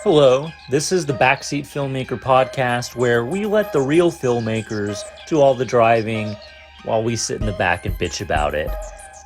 Hello, this is the Backseat Filmmaker podcast where we let the real filmmakers do all the driving while we sit in the back and bitch about it.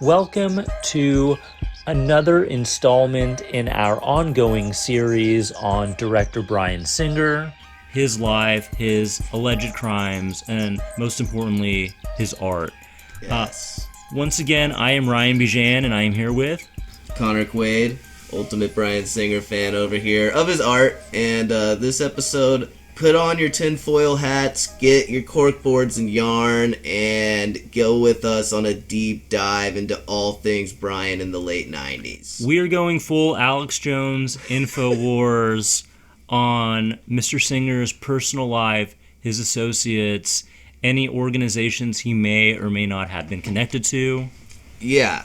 Welcome to another installment in our ongoing series on director Bryan Singer, his life, his alleged crimes, and most importantly, his art. Yes. Once again, I am Ryan Bijan, and I am here with Connor Quade, ultimate Bryan Singer fan over here of his art. And this episode, put on your tinfoil hats, get your cork boards and yarn, and go with us on a deep dive into all things Bryan in the late 90s. We are going full Alex Jones InfoWars on Mr. Singer's personal life, his associates, any organizations he may or may not have been connected to. Yeah.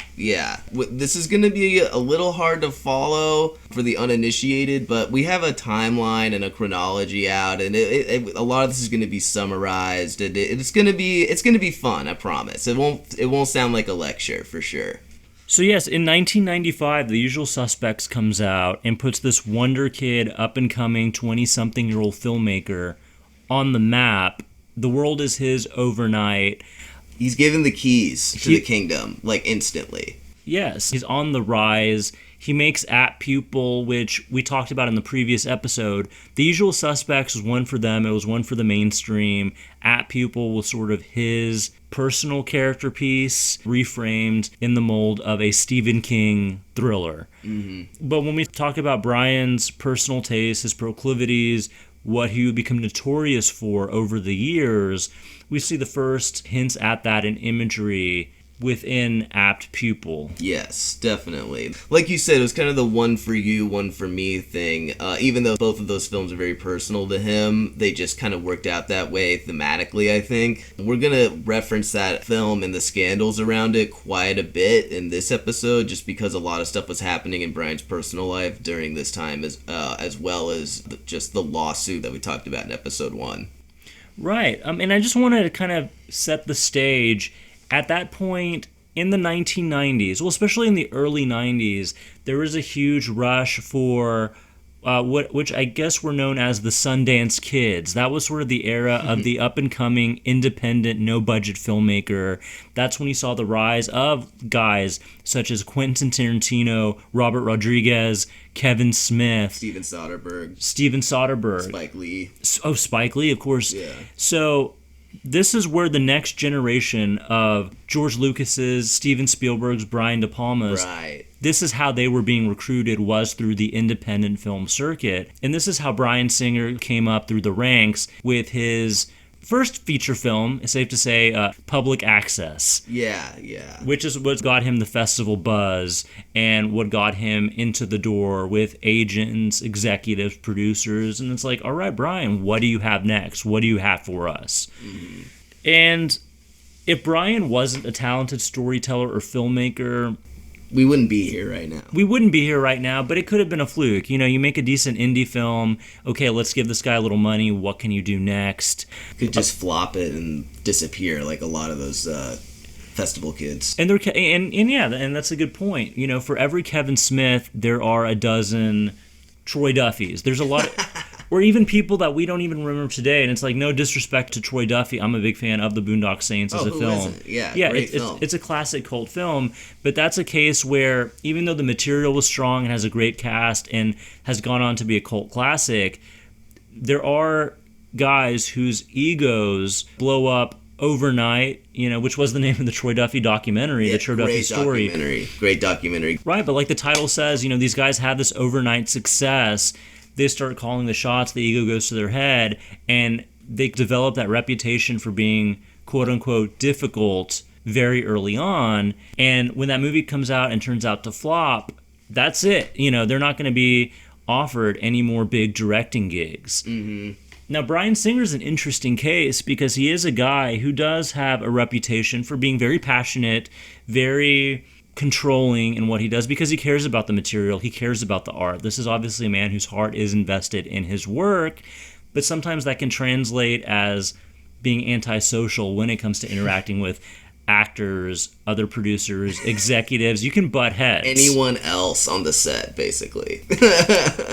This is going to be a little hard to follow for the uninitiated, but we have a timeline and a chronology out, and a lot of this is going to be summarized, and it's going to be fun. I promise. It won't sound like a lecture for sure. So yes, in 1995, The Usual Suspects comes out and puts this wonder kid, up-and-coming 20-something-year-old filmmaker on the map. The world is his overnight. He's given the keys to the kingdom, like, instantly. Yes, he's on the rise. He makes At Pupil, which we talked about in the previous episode. The Usual Suspects was one for them. It was one for the mainstream. At Pupil was sort of his personal character piece, reframed in the mold of a Stephen King thriller. Mm-hmm. But when we talk about Bryan's personal taste, his proclivities, what he would become notorious for over the years, we see the first hints at that in imagery within Apt Pupil. Yes, definitely. Like you said, it was kind of the one for you, one for me thing. Even though both of those films are very personal to him, they just kind of worked out that way thematically, I think. We're going to reference that film and the scandals around it quite a bit in this episode, just because a lot of stuff was happening in Bryan's personal life during this time, as well as just the lawsuit that we talked about in episode 1. Right. And I just wanted to kind of set the stage. At that point in the 1990s, well, especially in the early 90s, there was a huge rush for which I guess were known as the Sundance Kids. That was sort of the era of the up-and-coming, independent, no-budget filmmaker. That's when you saw the rise of guys such as Quentin Tarantino, Robert Rodriguez, Kevin Smith, Steven Soderbergh, Spike Lee. Oh, Spike Lee, of course. Yeah. So this is where the next generation of George Lucas's, Steven Spielberg's, Brian De Palma's, right. This is how they were being recruited, was through the independent film circuit. And this is how Bryan Singer came up through the ranks with his first feature film, it's safe to say, Public Access. Yeah. Which is what got him the festival buzz and what got him into the door with agents, executives, producers. And it's like, all right, Bryan, what do you have next? What do you have for us? Mm-hmm. And if Bryan wasn't a talented storyteller or filmmaker, we wouldn't be here right now. But it could have been a fluke. You know, you make a decent indie film. Okay, let's give this guy a little money. What can you do next? Could just flop it and disappear like a lot of those festival kids. And that's a good point. You know, for every Kevin Smith, there are a dozen Troy Duffys. There's a lot of, or even people that we don't even remember today. And it's like, no disrespect to Troy Duffy. I'm a big fan of The Boondock Saints as a film. Yeah, great film. It's a classic cult film, but that's a case where even though the material was strong and has a great cast and has gone on to be a cult classic, there are guys whose egos blow up overnight, you know, which was the name of the Troy Duffy documentary, the Troy Duffy story. Great documentary. Right, but like the title says, you know, these guys had this overnight success. They start calling the shots, the ego goes to their head, and they develop that reputation for being quote-unquote difficult very early on. And when that movie comes out and turns out to flop, that's it. You know, they're not going to be offered any more big directing gigs. Mm-hmm. Now, Bryan Singer's an interesting case because he is a guy who does have a reputation for being very passionate, very controlling in what he does because he cares about the material, he cares about the art. This is obviously a man whose heart is invested in his work, but sometimes that can translate as being antisocial when it comes to interacting with actors, other producers, executives. You can butt heads. Anyone else on the set, basically.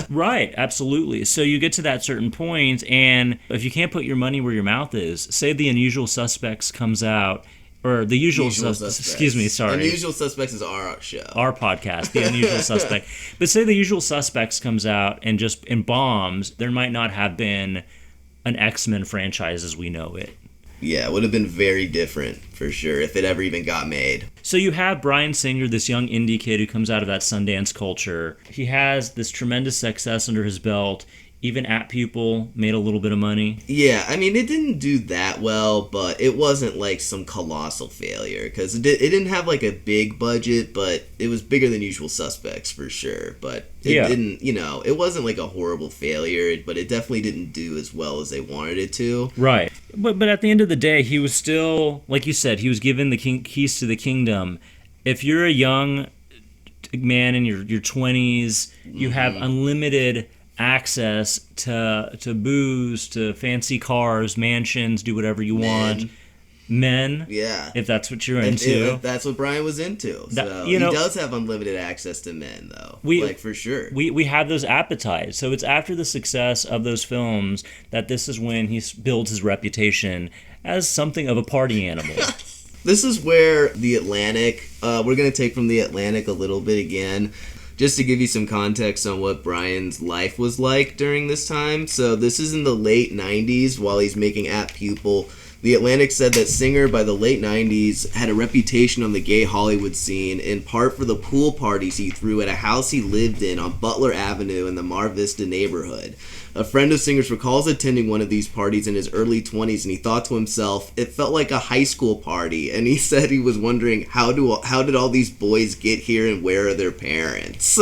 Right, absolutely. So you get to that certain point, and if you can't put your money where your mouth is, say The Unusual Suspects comes out, or The Usual Suspects. Excuse me, sorry. Unusual Suspects is our show. Our podcast, The Unusual Suspect. But say The Usual Suspects comes out and bombs, there might not have been an X-Men franchise as we know it. Yeah, it would have been very different, for sure, if it ever even got made. So you have Bryan Singer, this young indie kid who comes out of that Sundance culture. He has this tremendous success under his belt. Even At Pupil made a little bit of money. Yeah, I mean, it didn't do that well, but it wasn't like some colossal failure, because it didn't have like a big budget, but it was bigger than Usual Suspects, for sure. But it didn't, it wasn't like a horrible failure, but it definitely didn't do as well as they wanted it to. Right. But at the end of the day, he was still, like you said, he was given the keys to the kingdom. If you're a young man in your 20s, you have unlimited access to booze, to fancy cars, mansions, do whatever you want. Men, yeah, if that's what you're into. If that's what Bryan was into. So he does have unlimited access to men, though. For sure. We have those appetites. So it's after the success of those films that this is when he builds his reputation as something of a party animal. This is where The Atlantic, we're going to take from The Atlantic a little bit again, just to give you some context on what Bryan's life was like during this time. So this is in the late 90s while he's making At Pupil. The Atlantic said that Singer, by the late 90s, had a reputation on the gay Hollywood scene, in part for the pool parties he threw at a house he lived in on Butler Avenue in the Mar Vista neighborhood. A friend of Singer's recalls attending one of these parties in his early 20s, and he thought to himself, it felt like a high school party, and he said he was wondering, how did all these boys get here and where are their parents?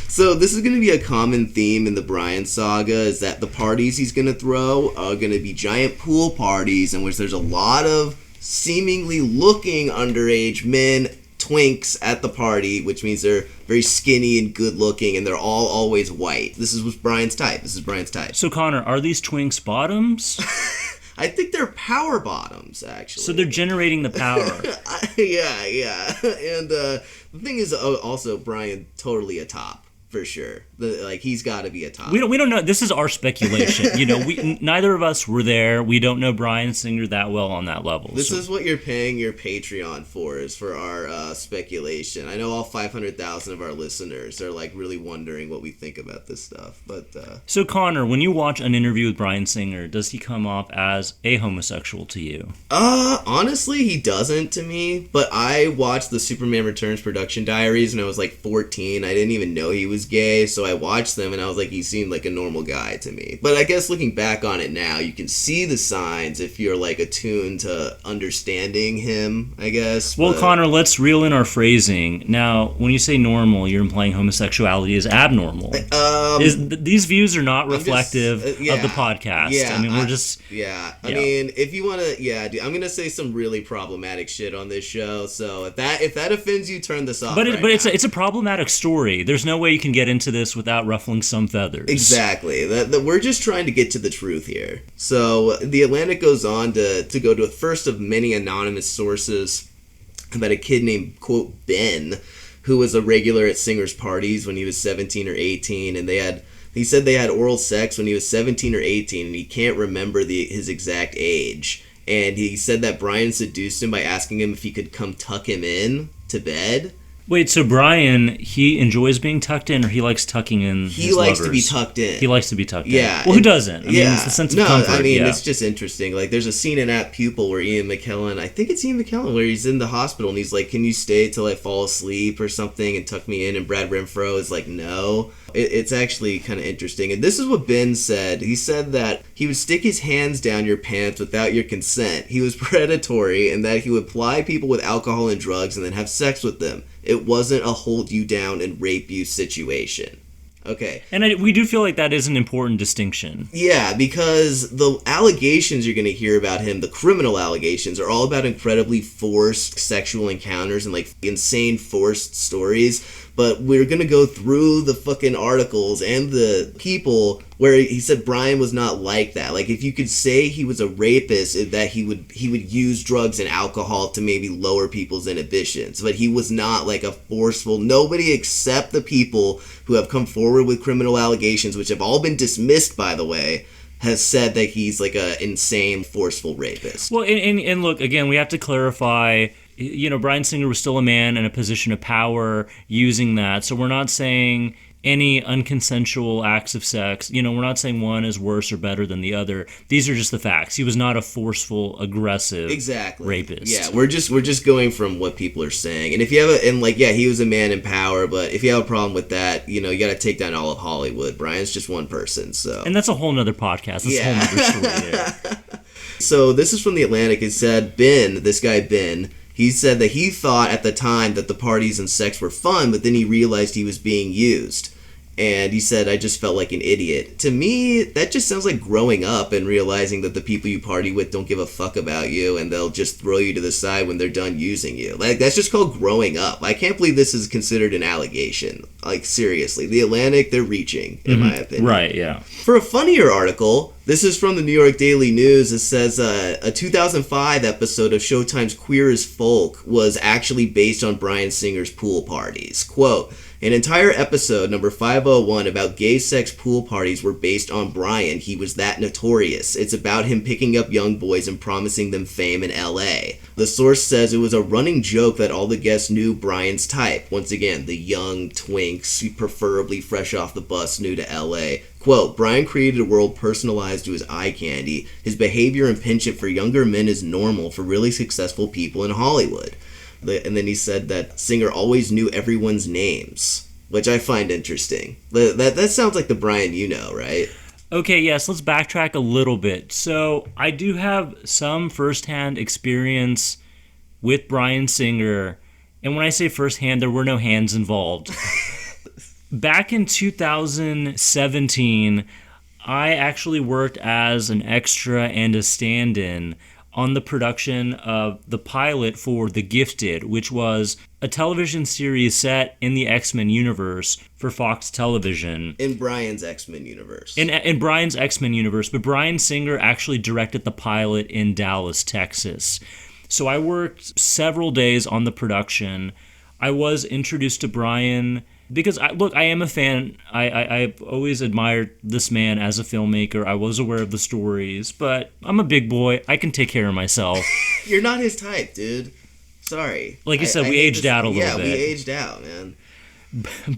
So this is going to be a common theme in the Bryan saga, is that the parties he's going to throw are going to be giant pool parties in which there's a lot of seemingly looking underage men, twinks at the party, which means they're very skinny and good looking, and they're all always white. This is Bryan's type. So Connor, are these twinks bottoms? I think they're power bottoms, actually. So they're generating the power. Yeah. And the thing is, also, Bryan totally a top. For sure. He's got to be a top. We don't know. This is our speculation. Neither of us were there. We don't know Bryan Singer that well on that level. This is what you're paying your Patreon for, is for our speculation. I know all 500,000 of our listeners are really wondering what we think about this stuff. But So Connor, when you watch an interview with Bryan Singer, does he come off as a homosexual to you? Honestly, he doesn't to me. But I watched the Superman Returns production diaries when I was 14. I didn't even know he was gay, so I watched them and I was like, he seemed like a normal guy to me. But I guess looking back on it now, you can see the signs if you're attuned to understanding him, I guess. Well, Connor, let's reel in our phrasing. Now, when you say normal, you're implying homosexuality is abnormal. These views are not reflective of the podcast. Yeah, I mean, we're just... Yeah, I mean, if you want to... I'm going to say some really problematic shit on this show, so if that offends you, turn this off. But it's a problematic story. There's no way you can get into this without ruffling some feathers. Exactly. We're just trying to get to the truth here. So The Atlantic goes on to go to a first of many anonymous sources about a kid named, quote, Ben, who was a regular at Singer's parties when he was 17 or 18, and he said they had oral sex when he was 17 or 18, and he can't remember his exact age. And he said that Bryan seduced him by asking him if he could come tuck him in to bed. Wait, so Bryan, he enjoys being tucked in, or he likes tucking in his lovers? He likes to be tucked in. He likes to be tucked in. Yeah. Well, who doesn't? I mean, it's the sense of comfort. I mean, it's just interesting. There's a scene in At Pupil where Ian McKellen, I think it's Ian McKellen, where he's in the hospital, and he's like, can you stay till I fall asleep or something and tuck me in? And Brad Renfro is like, no. It's actually kind of interesting. And this is what Ben said. He said that he would stick his hands down your pants without your consent. He was predatory, and that he would ply people with alcohol and drugs and then have sex with them. It wasn't a hold you down and rape you situation. Okay. And we do feel like that is an important distinction. Yeah, because the allegations you're going to hear about him, the criminal allegations, are all about incredibly forced sexual encounters and insane forced stories. but we're gonna go through the fucking articles and the people where he said Bryan was not like that. Like, if you could say he was a rapist, that he would use drugs and alcohol to maybe lower people's inhibitions, but he was not like a forceful. Nobody except the people who have come forward with criminal allegations, which have all been dismissed, by the way, has said that he's like a insane, forceful rapist. Well, and look, again, we have to clarify, Bryan Singer was still a man in a position of power using that. So we're not saying any unconsensual acts of sex. We're not saying one is worse or better than the other. These are just the facts. He was not a forceful, aggressive rapist. Yeah, we're just going from what people are saying. And if you have he was a man in power, but if you have a problem with that, you got to take down all of Hollywood. Bryan's just one person, so. And that's a whole nother podcast. That's a whole nother story there. So this is from The Atlantic. It said this guy Ben, he said that he thought at the time that the parties and sex were fun, but then he realized he was being used. And he said, I just felt like an idiot. To me, that just sounds like growing up and realizing that the people you party with don't give a fuck about you and they'll just throw you to the side when they're done using you. Like, that's just called growing up. I can't believe this is considered an allegation. Like, seriously. The Atlantic, they're reaching, in my opinion. Right, yeah. For a funnier article, this is from the New York Daily News. It says a 2005 episode of Showtime's Queer as Folk was actually based on Bryan Singer's pool parties. Quote, an entire episode, number 501, about gay sex pool parties were based on Bryan. He was that notorious. It's about him picking up young boys and promising them fame in L.A. The source says it was a running joke that all the guests knew Bryan's type. Once again, the young twinks, preferably fresh off the bus, new to L.A. Quote, Bryan created a world personalized to his eye candy. His behavior and penchant for younger men is normal for really successful people in Hollywood. And then he said that Singer always knew everyone's names, which I find interesting. That sounds like the Bryan you know, right? Okay, yes, let's backtrack a little bit. So I do have some firsthand experience with Bryan Singer. And when I say firsthand, there were no hands involved. Back in 2017, I actually worked as an extra and a stand-in on the production of the pilot for The Gifted, which was a television series set in the X-Men universe for Fox Television. In Bryan's X-Men universe. In Bryan's X-Men universe, but Bryan Singer actually directed the pilot in Dallas, Texas. So I worked several days on the production. I was introduced to Bryan because, I am a fan. I've always admired this man as a filmmaker. I was aware of the stories, but I'm a big boy. I can take care of myself. You're not his type, dude. Sorry. Like you said, we aged out a little bit. Yeah, we aged out, man.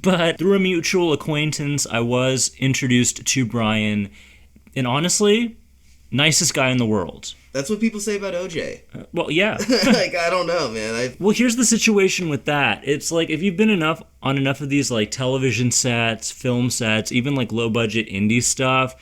But through a mutual acquaintance, I was introduced to Bryan. And honestly, nicest guy in the world. That's what people say about OJ. Well, yeah. Like, I don't know, man. Well, here's the situation with that. It's like, if you've been on enough of these like television sets, film sets, even like low budget indie stuff,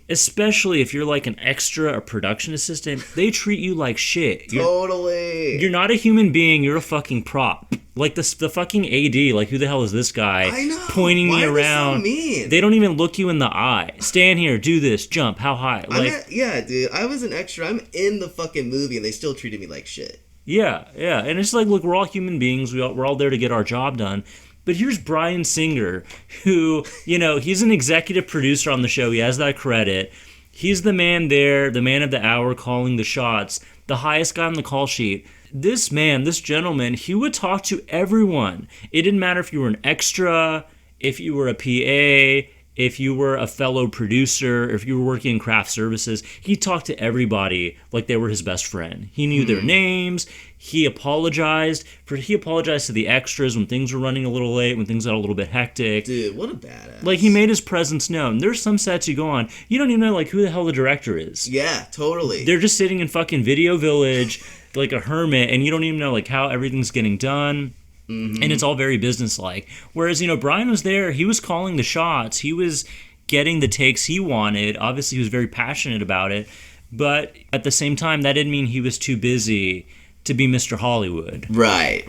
especially if you're like an extra or production assistant, they treat you like shit. Totally. You're not a human being. You're a fucking prop. Like the fucking AD, like who the hell is this guy? I know. Pointing Why me are around. They so mean? They don't even look you in the eye. Stand here, do this, jump, how high? Like, yeah, dude. I was an extra. I'm in the fucking movie, and they still treated me like shit. Yeah. And it's like, look, we're all human beings. We're all there to get our job done. But here's Bryan Singer, who, he's an executive producer on the show. He has that credit. He's the man there, the man of the hour, calling the shots, the highest guy on the call sheet. This man, this gentleman, he would talk to everyone. It didn't matter if you were an extra, if you were a PA, if you were a fellow producer, if you were working in craft services. He talked to everybody like they were his best friend. He knew their names. He apologized to the extras when things were running a little late, when things got a little bit hectic. Dude, what a badass. Like, he made his presence known. There's some sets you go on, you don't even know like who the hell the director is. Yeah, totally. They're just sitting in fucking Video Village like a hermit, and you don't even know like how everything's getting done. And it's all very businesslike. Whereas, Bryan was there, he was calling the shots, he was getting the takes he wanted. Obviously, he was very passionate about it, but at the same time, that didn't mean he was too busy to be Mr. Hollywood. Right.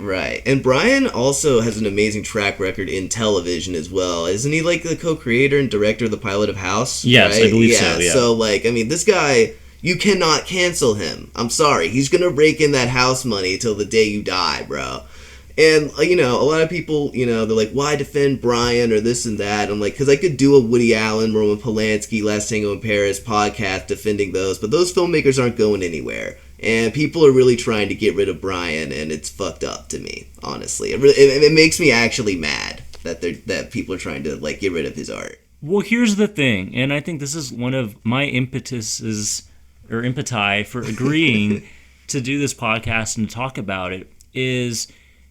And Bryan also has an amazing track record in television as well. Isn't he like the co-creator and director of the pilot of House? Yes, right? I believe so, yeah. So, this guy, you cannot cancel him. I'm sorry. He's going to rake in that House money till the day you die, bro. And, a lot of people, they're like, why defend Bryan or this and that? I'm like, because I could do a Woody Allen, Roman Polanski, Last Tango in Paris podcast defending those, but those filmmakers aren't going anywhere. And people are really trying to get rid of Bryan, and it's fucked up to me, honestly. It makes me actually mad that people are trying to, like, get rid of his art. Well, here's the thing, and I think this is one of my impetuses, or impeti for agreeing to do this podcast and to talk about it, is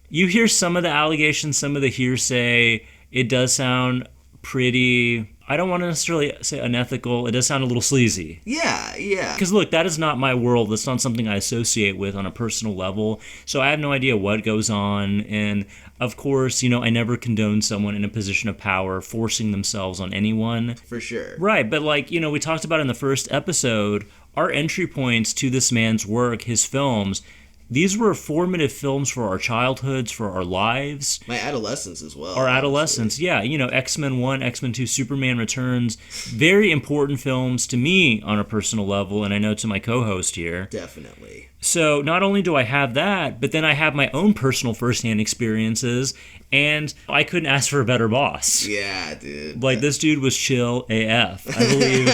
you hear some of the allegations, some of the hearsay. It does sound pretty, I don't want to necessarily say unethical. It does sound a little sleazy. Yeah. Because look, that is not my world. That's not something I associate with on a personal level. So I have no idea what goes on. And of course, I never condone someone in a position of power forcing themselves on anyone. For sure. Right. But we talked about in the first episode, our entry points to this man's work, his films, these were formative films for our childhoods, for our lives. My adolescence as well. Our adolescence, yeah. X-Men 1, X-Men 2, Superman Returns. Very important films to me on a personal level, and I know to my co-host here. Definitely. So not only do I have that, but then I have my own personal firsthand experiences, and I couldn't ask for a better boss. Yeah, dude. This dude was chill AF, I believe,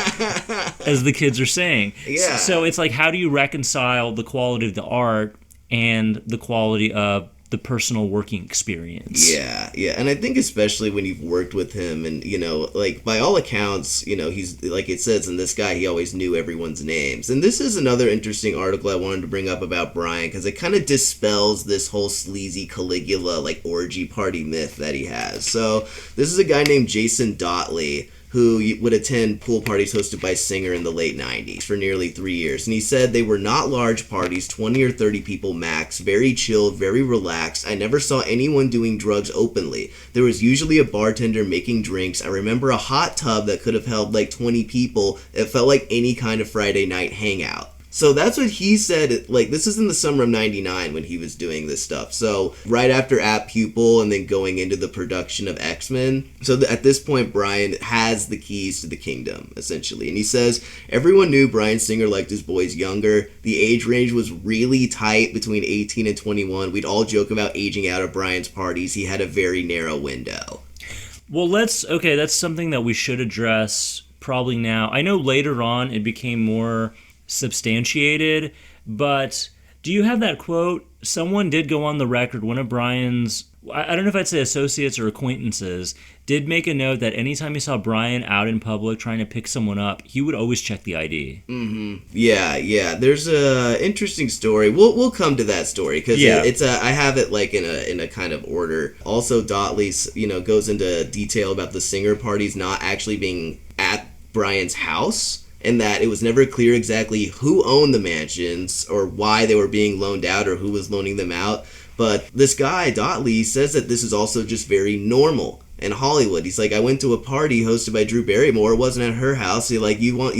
as the kids are saying. Yeah. So it's like, how do you reconcile the quality of the art and the quality of the personal working experience? Yeah. And I think especially when you've worked with him and, by all accounts, he's, like it says in this guy, he always knew everyone's names. And this is another interesting article I wanted to bring up about Bryan, because it kind of dispels this whole sleazy Caligula, orgy party myth that he has. So this is a guy named Jason Dotley, who would attend pool parties hosted by Singer in the late 90s for nearly 3 years. And he said they were not large parties, 20 or 30 people max, very chilled, very relaxed. I never saw anyone doing drugs openly. There was usually a bartender making drinks. I remember a hot tub that could have held 20 people. It felt like any kind of Friday night hangout. So that's what he said, this is in the summer of 99 when he was doing this stuff. So right after At Pupil and then going into the production of X-Men. So at this point, Bryan has the keys to the kingdom, essentially. And he says, everyone knew Bryan Singer liked his boys younger. The age range was really tight between 18 and 21. We'd all joke about aging out at Bryan's parties. He had a very narrow window. Well, that's something that we should address probably now. I know later on it became more substantiated, but do you have that quote? Someone did go on the record, one of Bryan's, I don't know if I'd say associates or acquaintances, did make a note that anytime he saw Bryan out in public trying to pick someone up, he would always check the ID. Mm-hmm. Yeah. There's a interesting story. We'll come to that story because it's I have it in a kind of order. Also, Dotley, goes into detail about the Singer parties not actually being at Bryan's house, and that it was never clear exactly who owned the mansions or why they were being loaned out or who was loaning them out. But this guy, Dotley, says that this is also just very normal in Hollywood. He's like, I went to a party hosted by Drew Barrymore. It wasn't at her house. You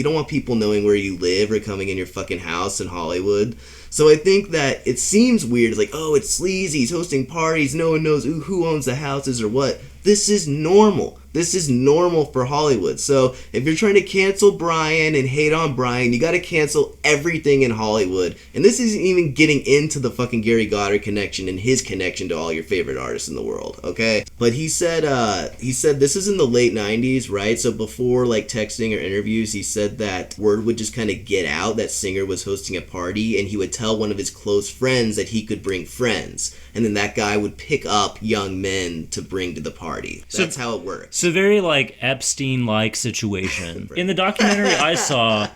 don't want people knowing where you live or coming in your fucking house in Hollywood. So I think that it seems weird. It's like, oh, it's sleazy. He's hosting parties. No one knows who owns the houses or what. This is normal. This is normal for Hollywood. So if you're trying to cancel Bryan and hate on Bryan, you got to cancel everything in Hollywood. And this isn't even getting into the fucking Gary Goddard connection and his connection to all your favorite artists in the world, okay? But he said this is in the late 90s, right? So before texting or interviews, he said that word would just kind of get out that Singer was hosting a party, and he would tell one of his close friends that he could bring friends. And then that guy would pick up young men to bring to the party. That's how it works. It's a very Epstein-like situation. In the documentary I saw,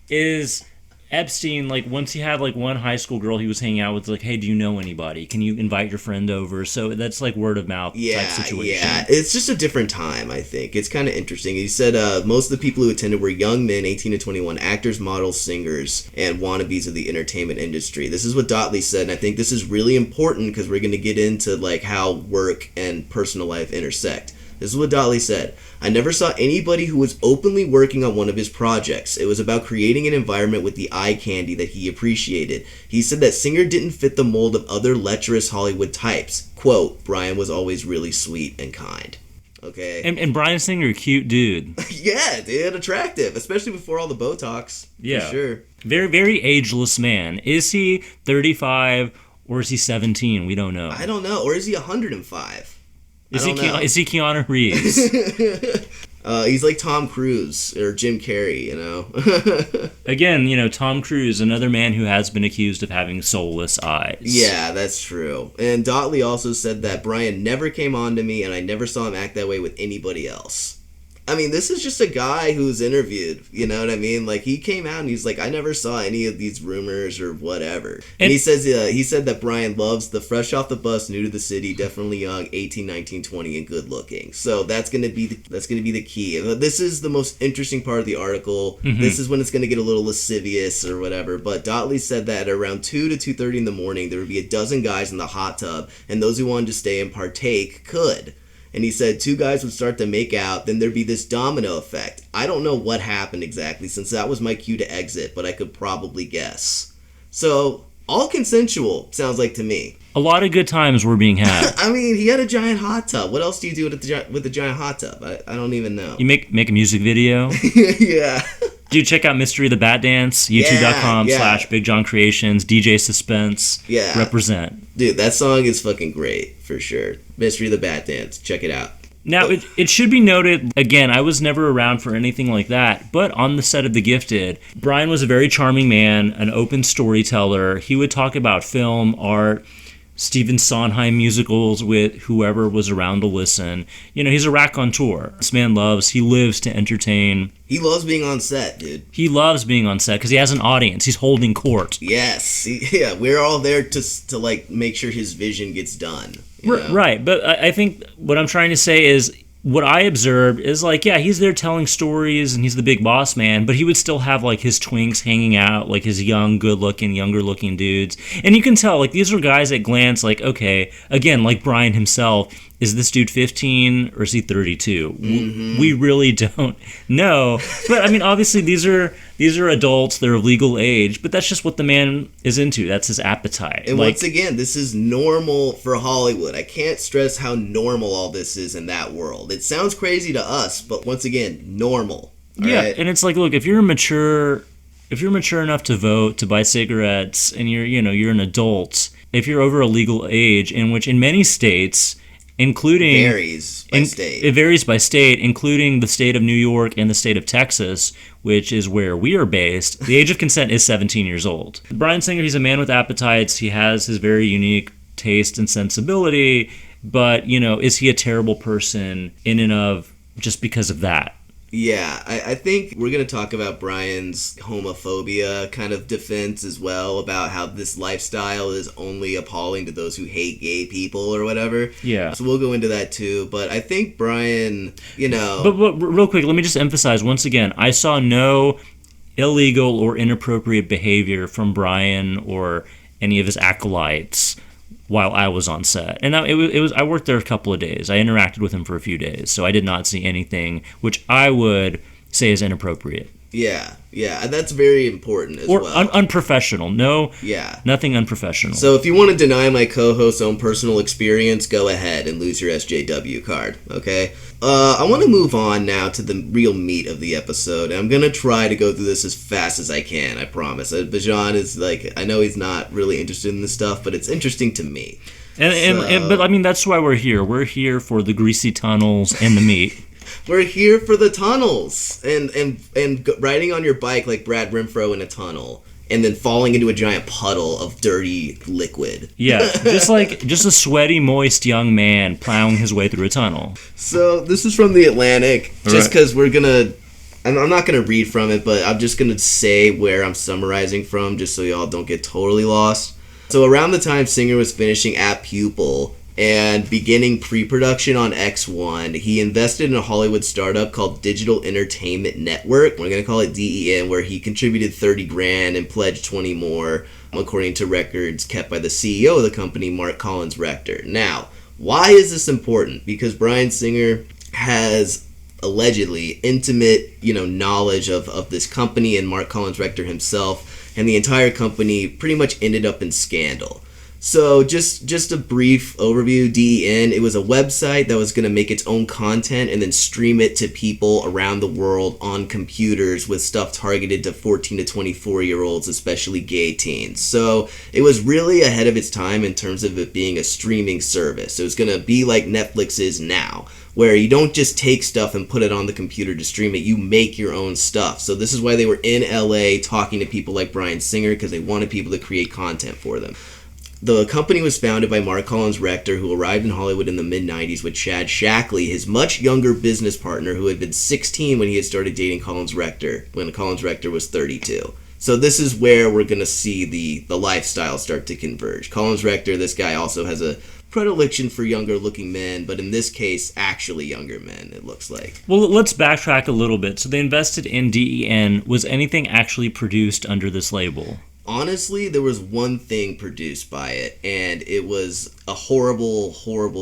is Epstein, once he had one high school girl he was hanging out with, hey, do you know anybody? Can you invite your friend over? So that's word of mouth type situation. Yeah, it's just a different time, I think. It's kind of interesting. He said most of the people who attended were young men, 18 to 21, actors, models, singers, and wannabes of the entertainment industry. This is what Dotley said, and I think this is really important because we're going to get into how work and personal life intersect. This is what Dotley said. I never saw anybody who was openly working on one of his projects. It was about creating an environment with the eye candy that he appreciated. He said that Singer didn't fit the mold of other lecherous Hollywood types. Quote, Bryan was always really sweet and kind. Okay. And Bryan Singer, a cute dude. Yeah, dude, attractive, especially before all the Botox. Yeah. For sure. Very, very ageless man. Is he 35 Or is he 17? We don't know. I don't know. Or is he 105? Is he Keanu Reeves? He's like Tom Cruise or Jim Carrey, you know? Again, Tom Cruise, another man who has been accused of having soulless eyes. Yeah, that's true. And Dotley also said that Bryan never came on to me and I never saw him act that way with anybody else. I mean, this is just a guy who's interviewed, you know what I mean? Like, he came out and he's like, I never saw any of these rumors or whatever. And he said that Bryan loves the fresh off the bus, new to the city, definitely young, 18, 19, 20, and good looking. So that's gonna be the key. This is the most interesting part of the article. Mm-hmm. This is when it's gonna get a little lascivious or whatever. But Dotley said that at around 2 to 2:30 in the morning, there would be a dozen guys in the hot tub, and those who wanted to stay and partake could. And he said 2 guys would start to make out, then there'd be this domino effect. I don't know what happened exactly, since that was my cue to exit, but I could probably guess. So, all consensual, sounds like to me. A lot of good times were being had. I mean, he had a giant hot tub. What else do you do with a giant hot tub? I don't even know. You make a music video? Yeah. Dude, check out Mystery of the Bat Dance, youtube.com/BigJohn Creations, DJ Suspense. Yeah. Represent. Dude, that song is fucking great, for sure. Mystery of the Bat Dance. Check it out. Now, it should be noted, again, I was never around for anything like that, but on the set of The Gifted, Bryan was a very charming man, an open storyteller. He would talk about film, art, Stephen Sondheim musicals with whoever was around to listen. He's a raconteur. This man he lives to entertain. He loves being on set, dude. He loves being on set because he has an audience. He's holding court. Yes. We're all there to like make sure his vision gets done. Right. But I think what I'm trying to say is, what I observed is he's there telling stories and he's the big boss man, but he would still have his twinks hanging out, his young, good-looking, younger-looking dudes. And you can tell, these are guys at glance, okay, again, like Bryan himself, is this dude 15 or is he 32? Mm-hmm. We really don't know. But I mean, obviously these are adults, they're of legal age, but that's just what the man is into. That's his appetite. And once again, this is normal for Hollywood. I can't stress how normal all this is in that world. It sounds crazy to us, but once again, normal. Right? And it's look, if you're mature enough to vote, to buy cigarettes, and you're an adult, if you're over a legal age, in which in many states, including it varies by state, including the state of New York and the state of Texas, which is where we are based, the age of consent is 17 years old. Bryan Singer, he's a man with appetites. He has his very unique taste and sensibility, but, is he a terrible person in and of just because of that? Yeah, I think we're going to talk about Bryan's homophobia kind of defense as well, about how this lifestyle is only appalling to those who hate gay people or whatever. Yeah. So we'll go into that too. But I think Bryan, But real quick, let me just emphasize once again, I saw no illegal or inappropriate behavior from Bryan or any of his acolytes while I was on set. And it was I worked there a couple of days. I interacted with him for a few days, so I did not see anything which I would say is inappropriate. Yeah, and that's very important as well. Or unprofessional. Nothing unprofessional. So if you want to deny my co-host's own personal experience, go ahead and lose your SJW card, okay? I want to move on now to the real meat of the episode. I'm going to try to go through this as fast as I can, I promise. Bijan is I know he's not really interested in this stuff, but it's interesting to me. But I mean, that's why we're here. We're here for the greasy tunnels and the meat. We're here for the tunnels and riding on your bike like Brad Renfro in a tunnel and then falling into a giant puddle of dirty liquid. Yeah, just a sweaty, moist young man plowing his way through a tunnel. So this is from The Atlantic, just because I'm not going to read from it, but I'm just going to say where I'm summarizing from just so y'all don't get totally lost. So around the time Singer was finishing At Pupil and beginning pre-production on X1, he invested in a Hollywood startup called Digital Entertainment Network. We're going to call it DEN, where he contributed $30,000 and pledged 20 more, according to records kept by the CEO of the company, Mark Collins Rector. Now, why is this important? Because Bryan Singer has allegedly intimate, knowledge of this company and Mark Collins Rector himself, and the entire company pretty much ended up in scandal. So just a brief overview. DEN, it was a website that was going to make its own content and then stream it to people around the world on computers with stuff targeted to 14 to 24-year-olds, especially gay teens. So it was really ahead of its time in terms of it being a streaming service. So it's going to be like Netflix is now, where you don't just take stuff and put it on the computer to stream it, you make your own stuff. So this is why they were in LA talking to people like Bryan Singer, because they wanted people to create content for them. The company was founded by Mark Collins Rector, who arrived in Hollywood in the mid-90s with Chad Shackley, his much younger business partner, who had been 16 when he had started dating Collins Rector, when Collins Rector was 32. So this is where we're going to see the lifestyle start to converge. Collins Rector, this guy also has a predilection for younger looking men, but in this case, actually younger men, it looks like. Well, let's backtrack a little bit. So they invested in DEN. Was anything actually produced under this label? Honestly, there was one thing produced by it, and it was a horrible,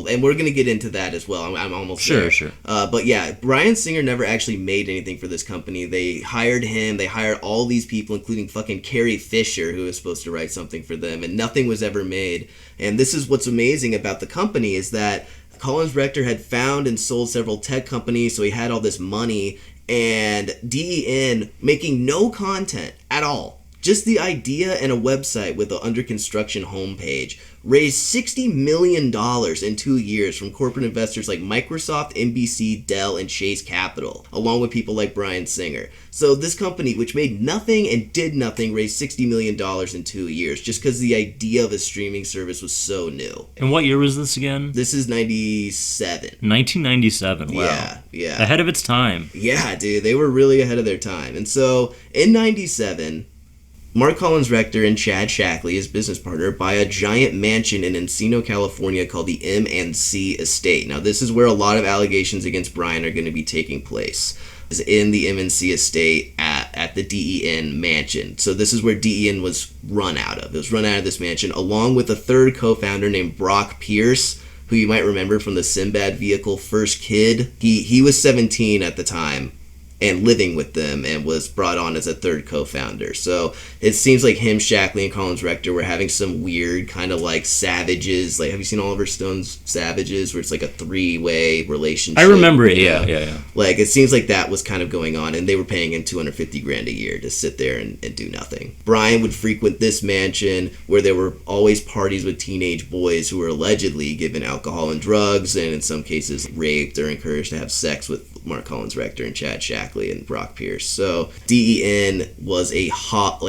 and we're going to get into that as well. I'm almost there. Sure. But yeah, Bryan Singer never actually made anything for this company. They hired him. They hired all these people, including fucking Carrie Fisher, who was supposed to write something for them, and nothing was ever made. And this is what's amazing about the company, is that Collins Rector had found and sold several tech companies, so he had all this money, and DEN making no content at all. Just the idea and a website with an under construction homepage raised $60 million in 2 years from corporate investors like Microsoft, NBC, Dell, and Chase Capital, along with people like Bryan Singer. So this company, which made nothing and did nothing, raised $60 million in 2 years just because the idea of a streaming service was so new. And what year was this again? This is 97. 1997, wow. Yeah. Ahead of its time. Yeah, dude, they were really ahead of their time. And so in 97... Mark Collins Rector and Chad Shackley, his business partner, buy a giant mansion in Encino, California called the M&C Estate. Now, this is where a lot of allegations against Bryan are going to be taking place, is in the M&C Estate at the DEN mansion. So this is where DEN was run out of. It was run out of this mansion, along with a third co-founder named Brock Pierce, who you might remember from the Sinbad vehicle First Kid. He was 17 at the time, and living with them, and was brought on as a third co-founder. So it seems like him, Shackley, and Collins Rector were having some weird kind of like Savages. Like, have you seen Oliver Stone's Savages, where it's like a three-way relationship? I remember it, yeah. Like, it seems like that was kind of going on, and they were paying him $250,000 a year to sit there and do nothing. Bryan would frequent this mansion where there were always parties with teenage boys who were allegedly given alcohol and drugs, and in some cases raped or encouraged to have sex with Mark Collins Rector and Chad Shackley and Brock Pierce. So DEN was a hub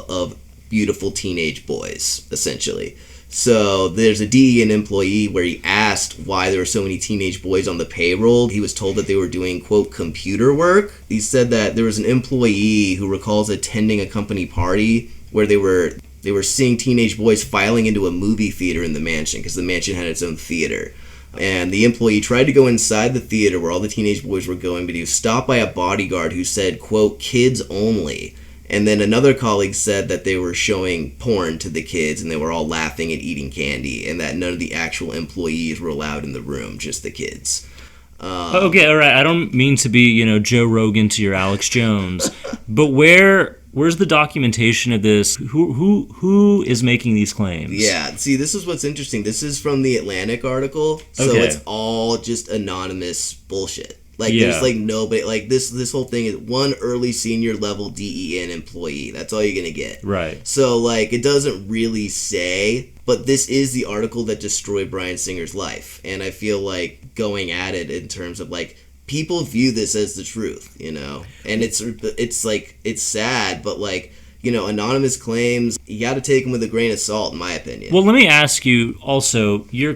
of beautiful teenage boys, essentially. So there's a DEN employee where he asked why there were so many teenage boys on the payroll. He was told that they were doing, quote, computer work. He said that there was an employee who recalls attending a company party where they were seeing teenage boys filing into a movie theater in the mansion, because the mansion had its own theater. And the employee tried to go inside the theater where all the teenage boys were going, but he was stopped by a bodyguard who said, quote, kids only. And then another colleague said that they were showing porn to the kids, and they were all laughing and eating candy, and that none of the actual employees were allowed in the room, just the kids. Okay, all right. I don't mean to be, Joe Rogan to your Alex Jones, but where's the documentation of this? Who is making these claims? Yeah, see, this is what's interesting. This is from the Atlantic article, so It's all just anonymous bullshit. Like, There's like nobody, like this whole thing is one early senior level DEN employee. That's all you're gonna get. Right. So like, it doesn't really say, but this is the article that destroyed Bryan Singer's life, and I feel like going at it in terms of like, people view this as the truth, and it's like, it's sad, but like, anonymous claims, you got to take them with a grain of salt, in my opinion. Well, let me ask you also, you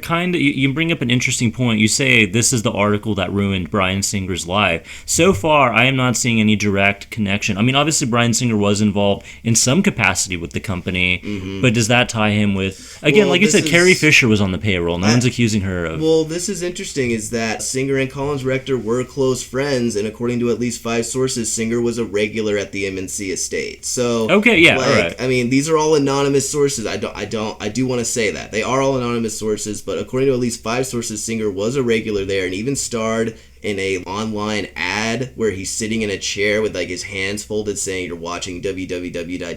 bring up an interesting point. You say this is the article that ruined Bryan Singer's life. So far, I am not seeing any direct connection. I mean, obviously, Bryan Singer was involved in some capacity with the company, but does that tie him with, again, like you said, Carrie Fisher was on the payroll. No one's accusing her of... Well, this is interesting, is that Singer and Collins Rector were close friends, and according to at least 5 sources, Singer was a regular at the M&C Estate. So... Okay, yeah, all right. I mean, these are all anonymous sources. I do want to say that. They are all anonymous sources, but according to at least 5 sources, Singer was a regular there and even starred in a online ad where he's sitting in a chair with like his hands folded saying you're watching www.den.net.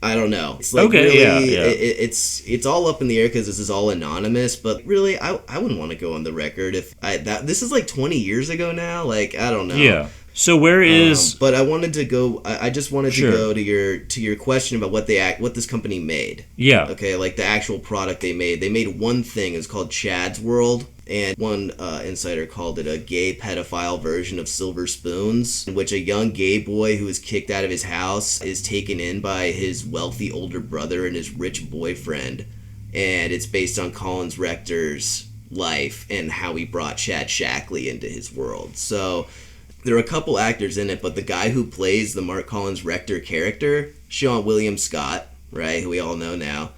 I don't know. It's like Okay, really, yeah. it's all up in the air because this is all anonymous. But really, I wouldn't want to go on the record if this is like 20 years ago now. Like, I don't know. Yeah. So where is? But I wanted to go. I just wanted Sure. to go to your question about what this company made. Yeah. Okay, like the actual product they made. They made one thing. It's called Chad's World. And one insider called it a gay pedophile version of Silver Spoons, in which a young gay boy who is kicked out of his house is taken in by his wealthy older brother and his rich boyfriend. And it's based on Collins Rector's life and how he brought Chad Shackley into his world. So there are a couple actors in it, but the guy who plays the Mark Collins Rector character, Sean William Scott, right, who we all know now,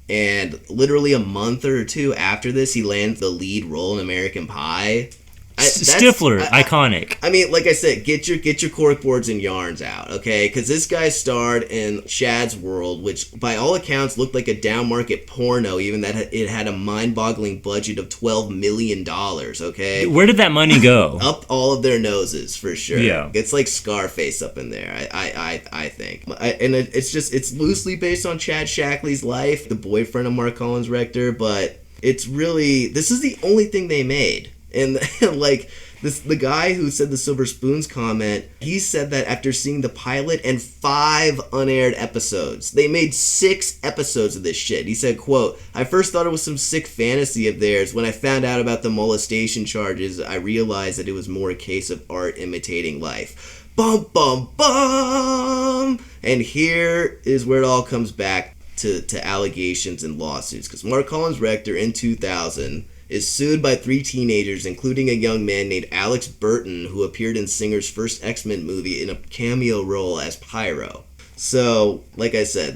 and literally a month or two after this, he lands the lead role in American Pie. Stifler, iconic. I mean, like I said, get your corkboards and yarns out, okay? Because this guy starred in Chad's World, which by all accounts looked like a down-market porno, even that it had a mind-boggling budget of $12 million, okay? Where did that money go? Up all of their noses, for sure. Yeah. It's like Scarface up in there, I think. And it's loosely based on Chad Shackley's life, the boyfriend of Mark Collins Rector, but it's really, this is the only thing they made. And like the guy who said the Silver Spoons comment, he said that after seeing the pilot and 5 unaired episodes, they made 6 episodes of this shit. He said, quote, "I first thought it was some sick fantasy of theirs. When I found out about the molestation charges, I realized that it was more a case of art imitating life." Bum, bum, bum! And here is where it all comes back to allegations and lawsuits. Because Mark Collins Rector in 2000 is sued by 3 teenagers, including a young man named Alex Burton, who appeared in Singer's first X-Men movie in a cameo role as Pyro. So, like I said,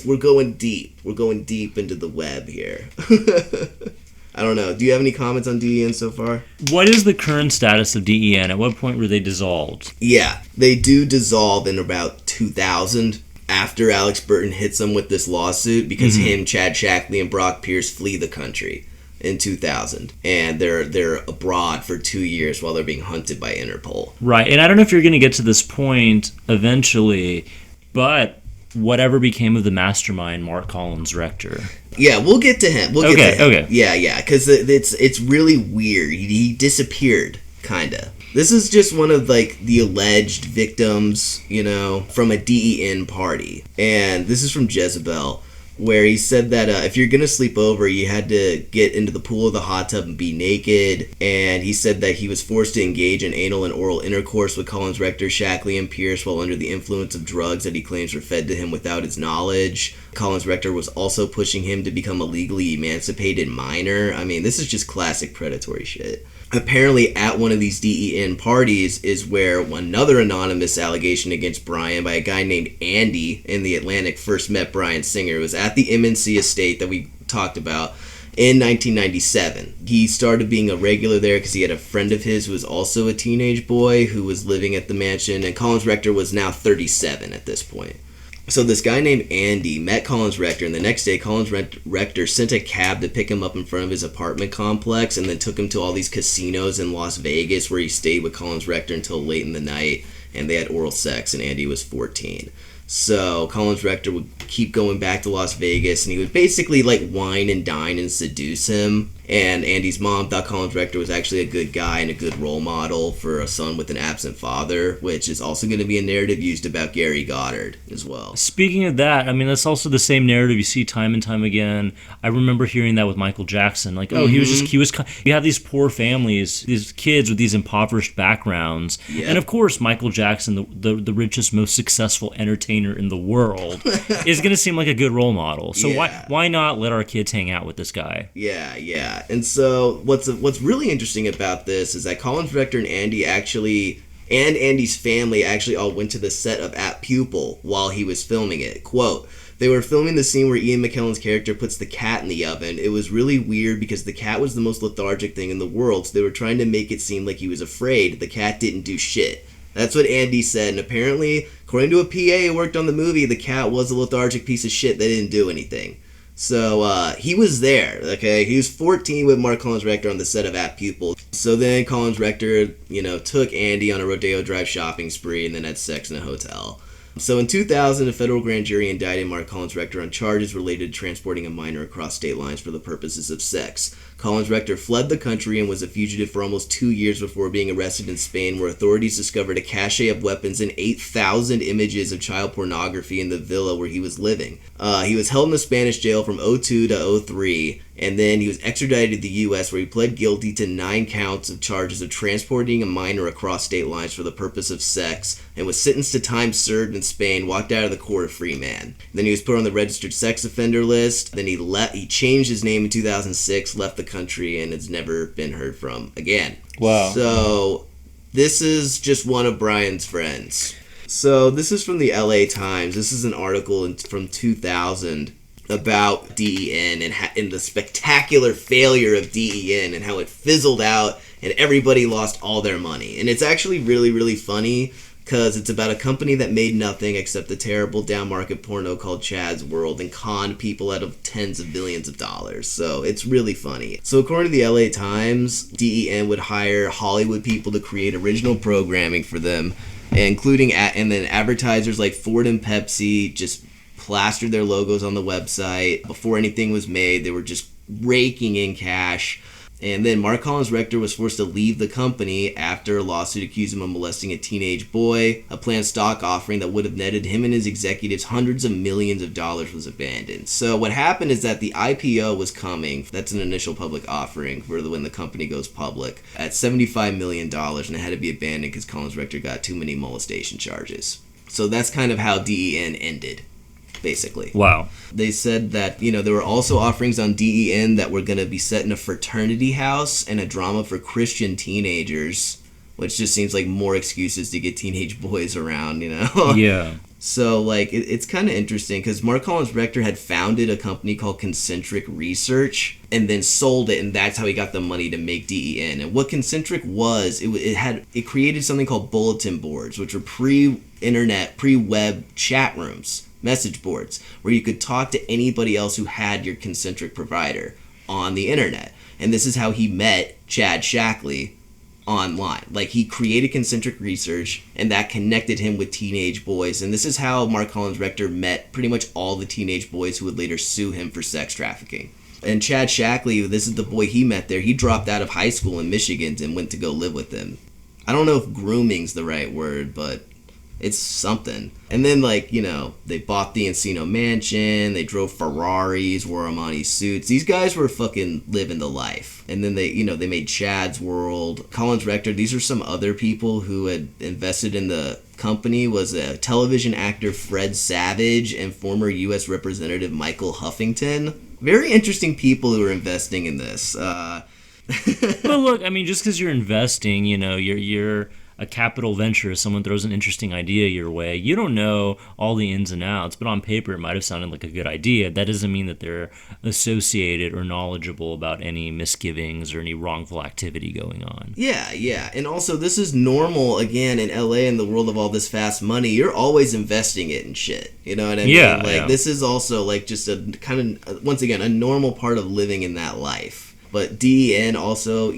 we're going deep. We're going deep into the web here. I don't know. Do you have any comments on DEN so far? What is the current status of DEN? At what point were they dissolved? Yeah, they do dissolve in about 2000. After Alex Burton hits them with this lawsuit because him, Chad Shackley, and Brock Pierce flee the country in 2000, and they're abroad for 2 years while they're being hunted by Interpol. Right, and I don't know if you're going to get to this point eventually, but whatever became of the mastermind, Mark Collins Rector? Yeah, we'll get to him. Okay. Yeah, because it's really weird. He disappeared, kinda. This is just one of, like, the alleged victims, from a DEN party. And this is from Jezebel, where he said that if you're going to sleep over, you had to get into the pool or the hot tub and be naked. And he said that he was forced to engage in anal and oral intercourse with Collins Rector, Shackley, and Pierce while under the influence of drugs that he claims were fed to him without his knowledge. Collins Rector was also pushing him to become a legally emancipated minor. I mean, this is just classic predatory shit. Apparently, at one of these DEN parties is where another anonymous allegation against Bryan by a guy named Andy in the Atlantic first met Bryan Singer. It was at the MNC estate that we talked about in 1997. He started being a regular there because he had a friend of his who was also a teenage boy who was living at the mansion, and Collins Rector was now 37 at this point. So this guy named Andy met Collins Rector, and the next day Collins Rector sent a cab to pick him up in front of his apartment complex and then took him to all these casinos in Las Vegas where he stayed with Collins Rector until late in the night, and they had oral sex, and Andy was 14. So Collins Rector would keep going back to Las Vegas, and he would basically like wine and dine and seduce him. And Andy's mom thought Collins Rector was actually a good guy and a good role model for a son with an absent father, which is also going to be a narrative used about Gary Goddard as well. Speaking of that, I mean, that's also the same narrative you see time and time again. I remember hearing that with Michael Jackson. Like, you have these poor families, these kids with these impoverished backgrounds. Yep. And of course, Michael Jackson, the richest, most successful entertainer in the world, is going to seem like a good role model. So why not let our kids hang out with this guy? Yeah. And so what's really interesting about this is that Collins Rector and Andy's family actually all went to the set of At Pupil while he was filming it. Quote, "They were filming the scene where Ian McKellen's character puts the cat in the oven. It was really weird because the cat was the most lethargic thing in the world, so they were trying to make it seem like he was afraid. The cat didn't do shit." That's what Andy said, and apparently, according to a PA who worked on the movie, the cat was a lethargic piece of shit that didn't do anything. So he was there, okay? He was 14 with Mark Collins Rector on the set of At Pupil. So then Collins Rector, took Andy on a Rodeo Drive shopping spree and then had sex in a hotel. So in 2000, a federal grand jury indicted Mark Collins Rector on charges related to transporting a minor across state lines for the purposes of sex. Collins Rector fled the country and was a fugitive for almost 2 years before being arrested in Spain, where authorities discovered a cache of weapons and 8,000 images of child pornography in the villa where he was living. He was held in the Spanish jail from 2002 to 2003, and then he was extradited to the U.S., where he pled guilty to 9 counts of charges of transporting a minor across state lines for the purpose of sex, and was sentenced to time served in Spain, walked out of the court a free man. Then he was put on the registered sex offender list. Then he changed his name in 2006, left the country, and has never been heard from again. Wow. So this is just one of Bryan's friends. So this is from the LA Times. This is an article from 2000 about DEN and the spectacular failure of DEN and how it fizzled out and everybody lost all their money. And it's actually really, really funny because it's about a company that made nothing except the terrible down-market porno called Chad's World and conned people out of tens of billions of dollars. So it's really funny. So according to the LA Times, DEN would hire Hollywood people to create original programming for them, including and then advertisers like Ford and Pepsi just plastered their logos on the website. Before anything was made, they were just raking in cash. And then Mark Collins Rector was forced to leave the company after a lawsuit accused him of molesting a teenage boy. A planned stock offering that would have netted him and his executives hundreds of millions of dollars was abandoned. So what happened is that the IPO was coming. That's an initial public offering for when the company goes public at $75 million, and it had to be abandoned because Collins Rector got too many molestation charges. So that's kind of how DEN ended, basically. Wow. They said that, there were also offerings on DEN that were going to be set in a fraternity house and a drama for Christian teenagers, which just seems like more excuses to get teenage boys around, Yeah. So, it's kind of interesting because Mark Collins Rector had founded a company called Concentric Research and then sold it, and that's how he got the money to make DEN. And what Concentric was, it created something called bulletin boards, which were pre-internet, pre-web chat rooms, message boards, where you could talk to anybody else who had your Concentric provider on the internet. And this is how he met Chad Shackley online. He created Concentric Research, and that connected him with teenage boys. And this is how Mark Collins Rector met pretty much all the teenage boys who would later sue him for sex trafficking. And Chad Shackley, this is the boy he met there. He dropped out of high school in Michigan and went to go live with him. I don't know if grooming's the right word, but it's something. And then, they bought the Encino Mansion, they drove Ferraris, wore Armani suits. These guys were fucking living the life. And then they made Chad's World. Collins Rector, these are some other people who had invested in the company, was a television actor Fred Savage and former U.S. Representative Michael Huffington. Very interesting people who are investing in this. Well, look, just because you're investing, you're a capital venture. If someone throws an interesting idea your way, you don't know all the ins and outs, but on paper it might have sounded like a good idea. That doesn't mean that they're associated or knowledgeable about any misgivings or any wrongful activity going on. Yeah. And also, this is normal, again, in LA, in the world of all this fast money. You're always investing it in shit. You know what I mean? Yeah. This is also, just a kind of, once again, a normal part of living in that life. But DEN also,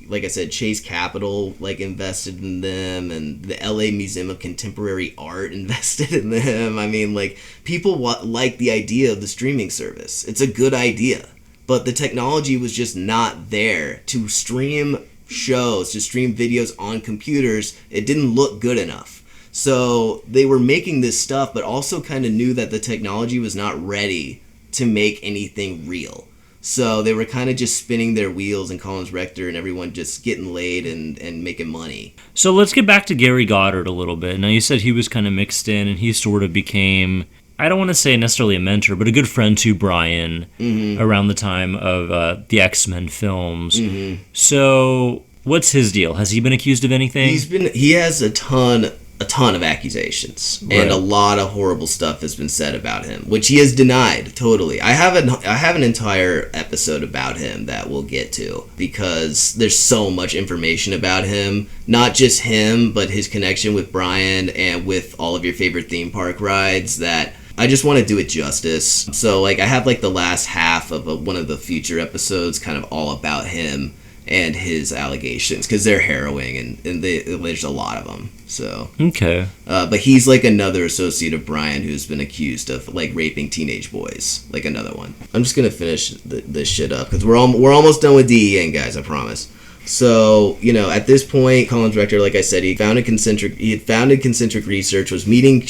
like I said, Chase Capital invested in them, and the LA Museum of Contemporary Art invested in them. People like the idea of the streaming service. It's a good idea, but the technology was just not there to stream shows, to stream videos on computers. It didn't look good enough. So they were making this stuff, but also kind of knew that the technology was not ready to make anything real. So they were kind of just spinning their wheels, and Collins Rector and everyone just getting laid and making money. So let's get back to Gary Goddard a little bit. Now, you said he was kind of mixed in, and he sort of became, I don't want to say necessarily a mentor, but a good friend to Bryan around the time of the X-Men films. Mm-hmm. So what's his deal? Has he been accused of anything? He has a ton of accusations, right, and a lot of horrible stuff has been said about him, which he has denied totally. I have an entire episode about him that we'll get to, because there's so much information about him, not just him, but his connection with Bryan and with all of your favorite theme park rides, that I just want to do it justice. So I have the last half of one of the future episodes kind of all about him. and his allegations, because they're harrowing, and there's a lot of them. So Okay. but he's like another associate of Bryan who's been accused of like raping teenage boys, like another one. I'm just gonna finish this shit up because we're almost done with DEN, guys. I promise. So, at this point, Collins Rector, like I said, he had founded Concentric Research, was meeting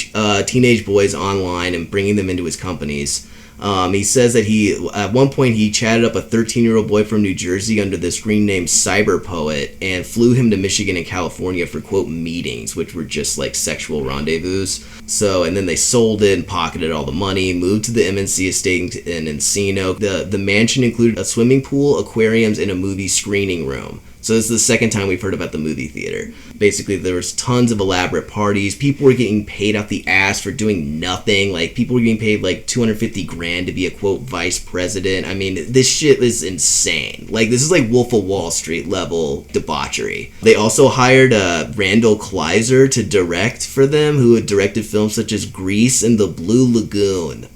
teenage boys online and bringing them into his companies. He says that at one point he chatted up a 13-year-old boy from New Jersey under the screen name Cyber Poet and flew him to Michigan and California for, quote, meetings, which were just like sexual rendezvous. So, and then they sold it and pocketed all the money, moved to the MNC estate in Encino. The mansion included a swimming pool, aquariums, and a movie screening room. So this is the second time we've heard about the movie theater. Basically, there was tons of elaborate parties. People were getting paid out the ass for doing nothing. Like, people were getting paid like $250,000 to be a, quote, vice president. I mean, this shit is insane. Like, this is like Wolf of Wall Street level debauchery. They also hired Randall Kleiser to direct for them, who had directed films such as Grease and The Blue Lagoon.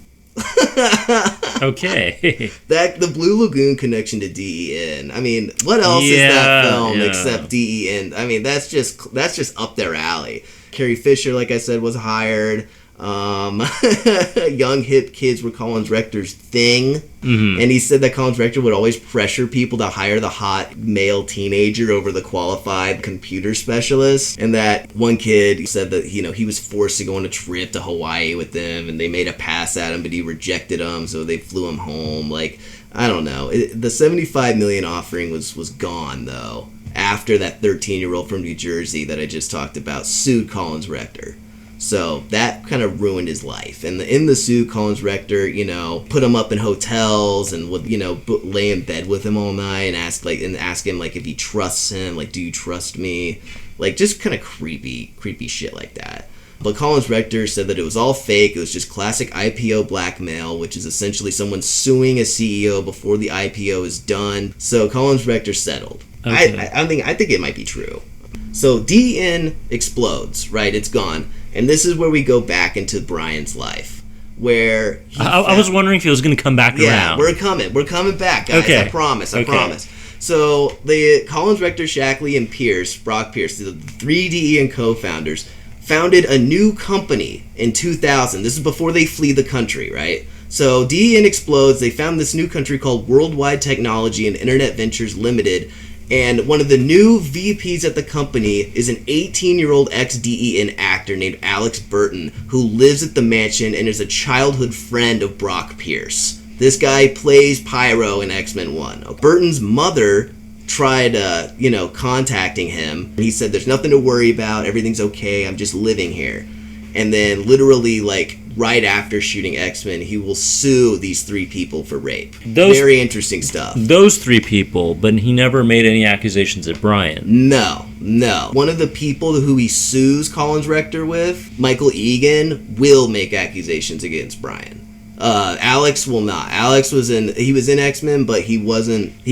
Okay. The Blue Lagoon connection to DEN. I mean, what else is that film except DEN? I mean, that's just up their alley. Carrie Fisher, like I said, was hired. Young hip kids were Collins Rector's thing. Mm-hmm. And he said that Collins Rector would always pressure people to hire the hot male teenager over the qualified computer specialist. And that one kid said that, he was forced to go on a trip to Hawaii with them, and they made a pass at him, but he rejected them, so they flew him home. Like, I don't know. The $75 million offering was gone, though, after that 13-year-old from New Jersey that I just talked about sued Collins Rector. So that kind of ruined his life. And in the suit, Collins Rector, put him up in hotels and would, lay in bed with him all night and ask him like if he trusts him, like, do you trust me? Like, just kind of creepy shit like that. But Collins Rector said that it was all fake. It was just classic IPO blackmail, which is essentially someone suing a CEO before the IPO is done. So Collins Rector settled. Okay. I think it might be true. So DEN explodes, right? It's gone. And this is where we go back into Bryan's life, where I was wondering if he was going to come back around. Yeah, we're coming back, guys. Okay. I promise. So the Collins Rector, Shackley, and Brock Pierce, the three DEN co-founders, founded a new company in 2000. This is before they flee the country, right? So DEN explodes. They found this new country called Worldwide Technology and Internet Ventures Limited. And one of the new VPs at the company is an 18-year-old ex-DEN actor named Alex Burton, who lives at the mansion and is a childhood friend of Brock Pierce. This guy plays Pyro in X-Men 1. Burton's mother tried, contacting him. He said, there's nothing to worry about. Everything's okay. I'm just living here. And then literally, right after shooting X-Men, he will sue these three people for rape. Very interesting stuff. Those three people, but he never made any accusations at Bryan. No. One of the people who he sues Collins Rector with, Michael Egan, will make accusations against Bryan. Alex will not. He was in X-Men, but he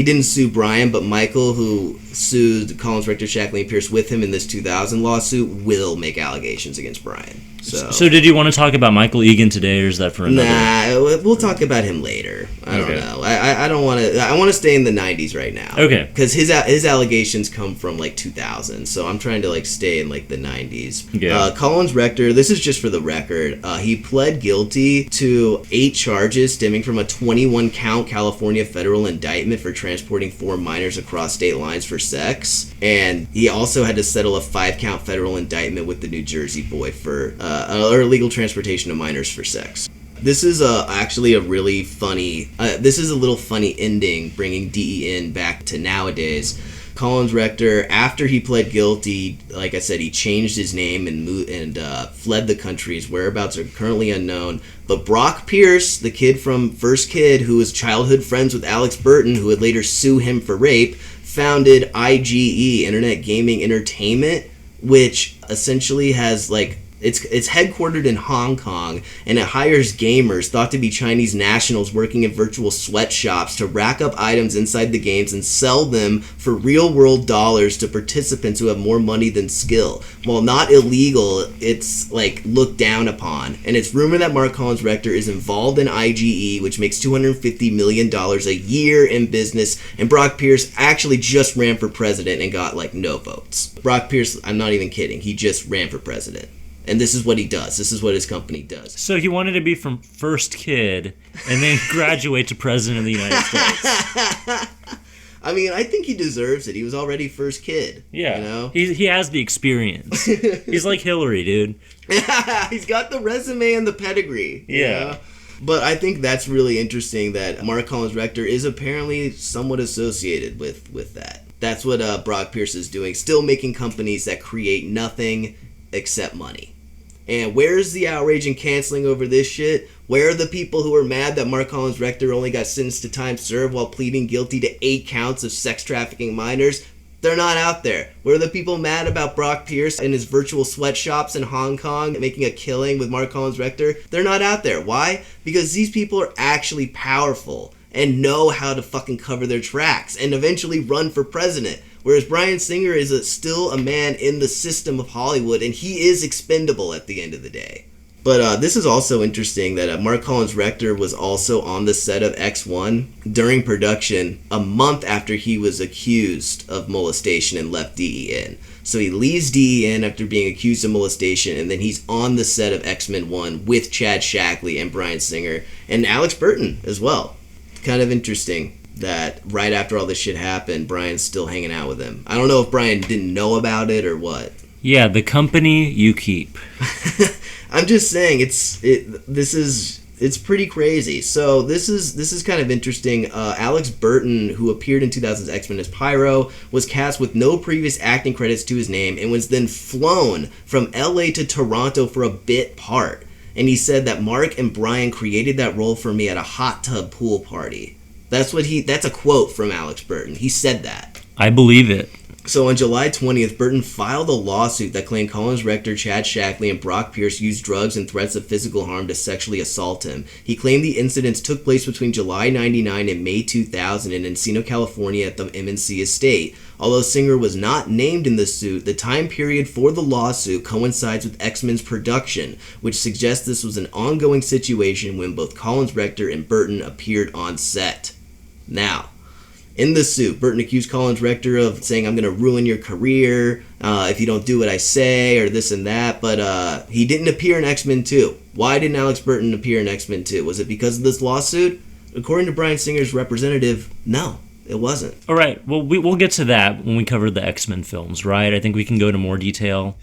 didn't sue Bryan, but Michael, who sued Collins Rector, Shackley, and Pierce with him in this 2000 lawsuit, will make allegations against Bryan. So did you want to talk about Michael Egan today, or is that for another? Nah, we'll talk about him later. I don't know. I don't want to. I want to stay in the 90s right now. Okay. Because his allegations come from 2000, so I'm trying to stay in the 90s. Yeah. Collins Rector, this is just for the record. He pled guilty to 8 charges stemming from a 21-count California federal indictment for transporting 4 minors across state lines for sex, and he also had to settle a 5-count federal indictment with the New Jersey boy for illegal transportation of minors for sex. This is actually a really funny. This is a little funny ending, bringing DEN back to nowadays. Collins Rector, after he pled guilty, like I said, he changed his name and fled the country. His whereabouts are currently unknown. But Brock Pierce, the kid from First Kid, who was childhood friends with Alex Burton, who would later sue him for rape, founded IGE, Internet Gaming Entertainment, which essentially has It's headquartered in Hong Kong, and it hires gamers thought to be Chinese nationals working in virtual sweatshops to rack up items inside the games and sell them for real-world dollars to participants who have more money than skill. While not illegal, it's like looked down upon, and it's rumored that Mark Collins Rector is involved in IGE, which makes $250 million a year in business, and Brock Pierce actually just ran for president and got like no votes. Brock Pierce, I'm not even kidding, he just ran for president. And this is what he does. This is what his company does. So he wanted to be from first kid and then graduate to president of the United States. I mean, I think he deserves it. He was already first kid. Yeah. You know? He has the experience. He's like Hillary, dude. He's got the resume and the pedigree. Yeah. You know? But I think that's really interesting that Mark Collins Rector is apparently somewhat associated with that. That's what Brock Pierce is doing. Still making companies that create nothing except money. And where's the outrage and canceling over this shit? Where are the people who are mad that Mark Collins Rector only got sentenced to time served while pleading guilty to 8 counts of sex trafficking minors? They're not out there. Where are the people mad about Brock Pierce and his virtual sweatshops in Hong Kong making a killing with Mark Collins Rector? They're not out there. Why? Because these people are actually powerful and know how to fucking cover their tracks and eventually run for president. Whereas Bryan Singer is still a man in the system of Hollywood, and he is expendable at the end of the day. But this is also interesting that Mark Collins Rector was also on the set of X1 during production a month after he was accused of molestation and left DEN. So he leaves DEN after being accused of molestation, and then he's on the set of X-Men 1 with Chad Shackley and Bryan Singer and Alex Burton as well. Kind of interesting that right after all this shit happened, Bryan's still hanging out with him. I don't know if Bryan didn't know about it or what. Yeah, the company you keep. I'm just saying it's pretty crazy. So this is kind of interesting. Alex Burton, who appeared in 2000's X-Men as Pyro, was cast with no previous acting credits to his name and was then flown from LA to Toronto for a bit part. And he said that Mark and Bryan created that role for me at a hot tub pool party. That's a quote from Alex Burton. He said that. I believe it. So on July 20th, Burton filed a lawsuit that claimed Collins Rector, Chad Shackley, and Brock Pierce used drugs and threats of physical harm to sexually assault him. He claimed the incidents took place between July 1999 and May 2000 in Encino, California at the MNC estate. Although Singer was not named in the suit, the time period for the lawsuit coincides with X-Men's production, which suggests this was an ongoing situation when both Collins Rector and Burton appeared on set. Now, in the suit, Burton accused Collins Rector of saying, "I'm going to ruin your career if you don't do what I say," or this and that, but he didn't appear in X-Men 2. Why didn't Alex Burton appear in X-Men 2? Was it because of this lawsuit? According to Bryan Singer's representative, no, it wasn't. All right, well, we'll get to that when we cover the X-Men films, right? I think we can go into more detail.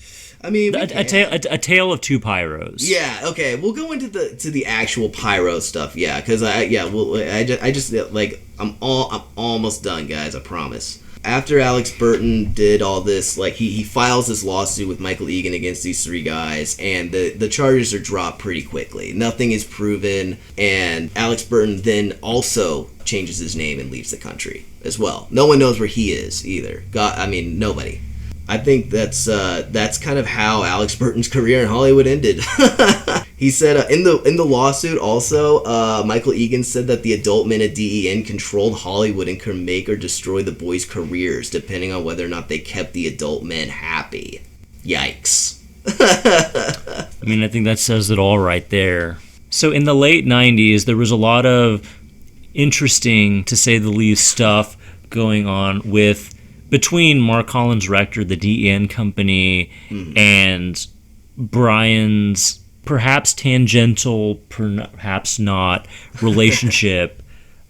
I mean, a tale of two pyros. Yeah. Okay. We'll go into the actual pyro stuff. Yeah, because I'm almost done, guys. I promise. After Alex Burton did all this, like he files this lawsuit with Michael Egan against these 3 guys, and the charges are dropped pretty quickly. Nothing is proven, and Alex Burton then also changes his name and leaves the country as well. No one knows where he is either. Nobody. I think that's kind of how Alex Burton's career in Hollywood ended. He said in the lawsuit also, Michael Egan said that the adult men at DEN controlled Hollywood and could make or destroy the boys' careers depending on whether or not they kept the adult men happy. Yikes. I mean, I think that says it all right there. So in the late 90s, there was a lot of interesting, to say the least, stuff going on between Mark Collins Rector, the DEN company, and Bryan's perhaps tangential, perhaps not, relationship,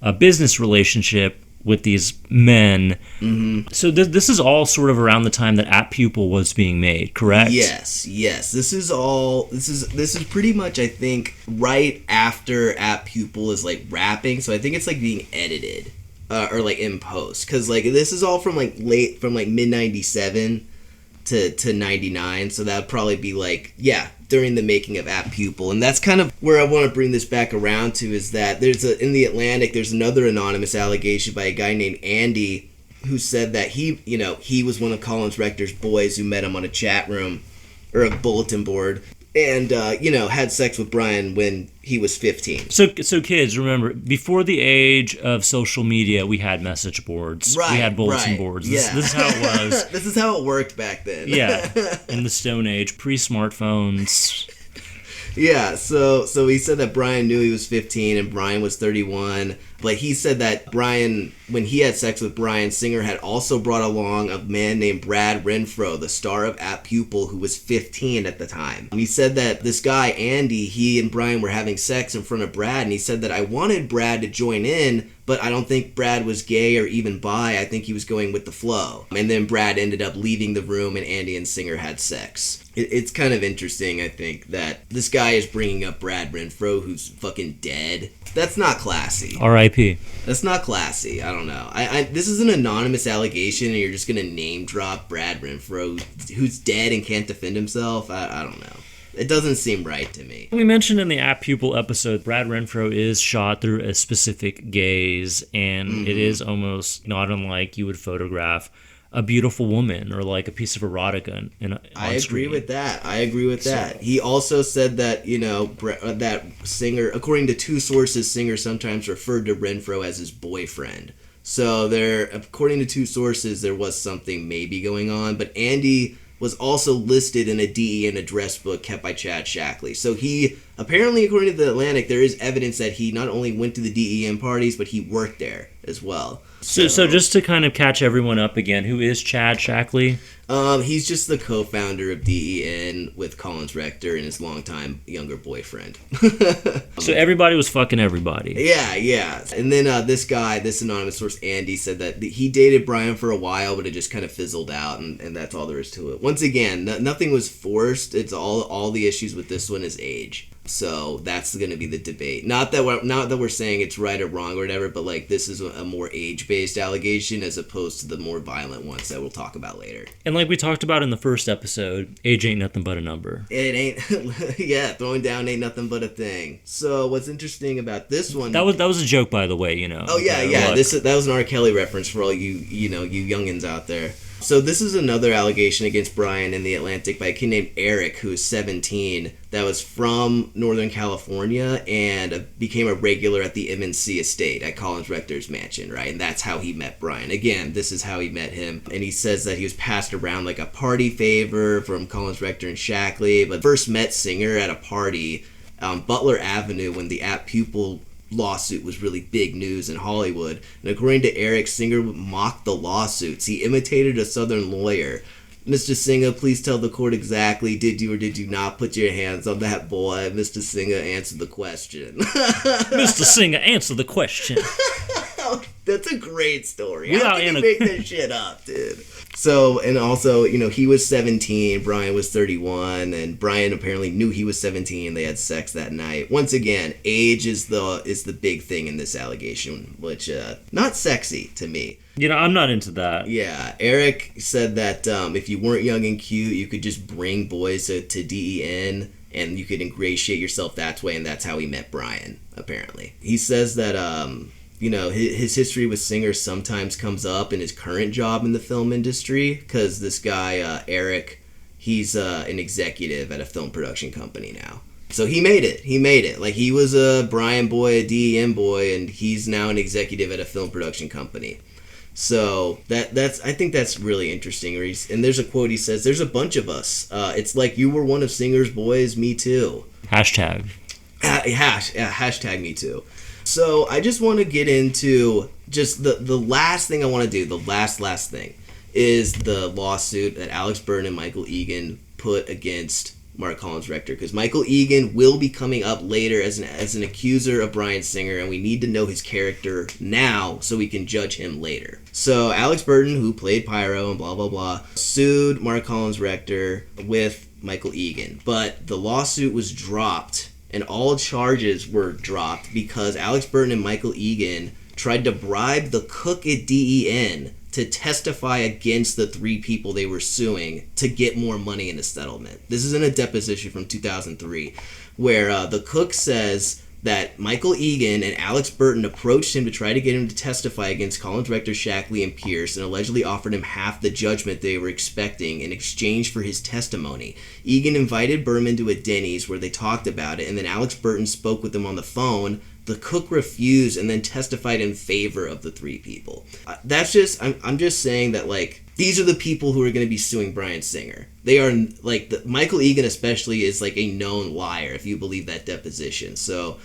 a business relationship with these men. Mm-hmm. So this is all sort of around the time that At Pupil was being made, correct? Yes. This is pretty much, I think, right after At Pupil is like wrapping. So I think it's like being edited. Or like in post, because like this is all from like mid 97 to 99, so that'd probably be like during the making of At Pupil. And that's kind of where I want to bring this back around to, is that in the Atlantic there's another anonymous allegation by a guy named Andy who said that he was one of Collins Rector's boys who met him on a chat room, or a bulletin board, and had sex with Bryan when he was 15. So kids, remember, before the age of social media, we had message boards. Right, we had bulletin right, boards. yeah. This is how it was. This is how it worked back then. Yeah, in the Stone Age, pre-smartphones. Yeah, so he said that Bryan knew he was 15 and Bryan was 31, but he said that Bryan, when he had sex with Bryan, Singer had also brought along a man named Brad Renfro, the star of At Pupil, who was 15 at the time. He said that this guy, Andy, he and Bryan were having sex in front of Brad, and he said that I wanted Brad to join in, but I don't think Brad was gay or even bi. I think he was going with the flow. And then Brad ended up leaving the room and Andy and Singer had sex. It's kind of interesting, I think, that this guy is bringing up Brad Renfro, who's fucking dead. That's not classy. R.I.P. That's not classy. I don't know. This is an anonymous allegation, and you're just going to name drop Brad Renfro, who's dead and can't defend himself? I don't know. It doesn't seem right to me. We mentioned in the At Pupil episode, Brad Renfro is shot through a specific gaze, and it is almost not unlike you would photograph a beautiful woman or like a piece of erotica I agree with that. He also said that, that Singer, according to two sources, Singer sometimes referred to Renfro as his boyfriend. So according to two sources, there was something maybe going on, but Andy was also listed in a DEN address book kept by Chad Shackley. So he, apparently, according to The Atlantic, there is evidence that he not only went to the DEN parties, but he worked there as well. So just to kind of catch everyone up again, who is Chad Shackley? He's just the co-founder of DEN with Collins Rector and his longtime younger boyfriend. So everybody was fucking everybody. Yeah. And then this guy, this anonymous source, Andy, said that he dated Bryan for a while, but it just kind of fizzled out, and that's all there is to it. Once again, nothing was forced. It's all the issues with this one is age. So that's going to be the debate. Not that we're saying it's right or wrong or whatever, but like this is a more age-based allegation as opposed to the more violent ones that we'll talk about later. And like we talked about in the first episode, age ain't nothing but a number. It ain't. Yeah, throwing down ain't nothing but a thing. So what's interesting about this one? That was a joke, by the way. Oh yeah. That was an R. Kelly reference for all you youngins out there. So this is another allegation against Bryan in The Atlantic by a kid named Eric, who is 17, that was from Northern California and became a regular at the MNC estate at Collins Rector's mansion, right? And that's how he met Bryan. Again, this is how he met him. And he says that he was passed around like a party favor from Collins Rector and Shackley, but first met Singer at a party on Butler Avenue when the At Pupil lawsuit was really big news in Hollywood. And according to Eric, Singer mocked the lawsuits. He imitated a Southern lawyer. Mr. Singer, please tell the court exactly, did you or did you not put your hands on that boy? Mr. Singer, answer the question. Mr. Singer, answer the question. That's a great story. How can you make that shit up, dude? So, and also, he was 17, Bryan was 31, and Bryan apparently knew he was 17. They had sex that night. Once again, age is the big thing in this allegation, which, not sexy to me. I'm not into that. Yeah, Eric said that if you weren't young and cute, you could just bring boys to DEN, and you could ingratiate yourself that way, and that's how he met Bryan, apparently. He says that, his history with Singer sometimes comes up in his current job in the film industry, because this guy, Eric, he's an executive at a film production company now. So he made it. Like, he was a Bryan boy, a DEN boy, and he's now an executive at a film production company. So I think that's really interesting. And there's a quote he says, "There's a bunch of us. It's like you were one of Singer's boys, me too." Hashtag. Hashtag me too. So I just want to get into just the last thing I want to do. The last thing is the lawsuit that Alex Byrne and Michael Egan put against Mark Collins Rector, because Michael Egan will be coming up later as an accuser of Bryan Singer, and we need to know his character now so we can judge him later. So Alex Burton, who played Pyro and blah blah blah, sued Mark Collins Rector with Michael Egan, but the lawsuit was dropped and all charges were dropped because Alex Burton and Michael Egan tried to bribe the cook at DEN to testify against the three people they were suing to get more money in the settlement. This is in a deposition from 2003, where the cook says that Michael Egan and Alex Burton approached him to try to get him to testify against Colin director Shackley and Pierce and allegedly offered him half the judgment they were expecting in exchange for his testimony. Egan invited Berman to a Denny's where they talked about it, and then Alex Burton spoke with him on the phone. The cook refused and then testified in favor of the three people. I'm just saying that, like, these are the people who are going to be suing Bryan Singer. They are, like, Michael Egan especially is, like, a known liar, if you believe that deposition. So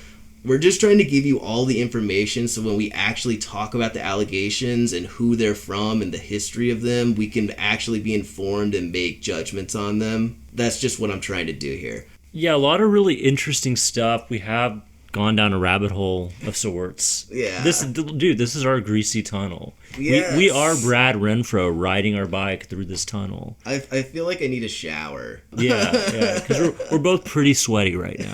we're just trying to give you all the information so when we actually talk about the allegations and who they're from and the history of them, we can actually be informed and make judgments on them. That's just what I'm trying to do here. Yeah, a lot of really interesting stuff. We have gone down a rabbit hole of sorts. Yeah. This is our greasy tunnel. Yes. We are Brad Renfro riding our bike through this tunnel. I feel like I need a shower. Yeah, because we're both pretty sweaty right now.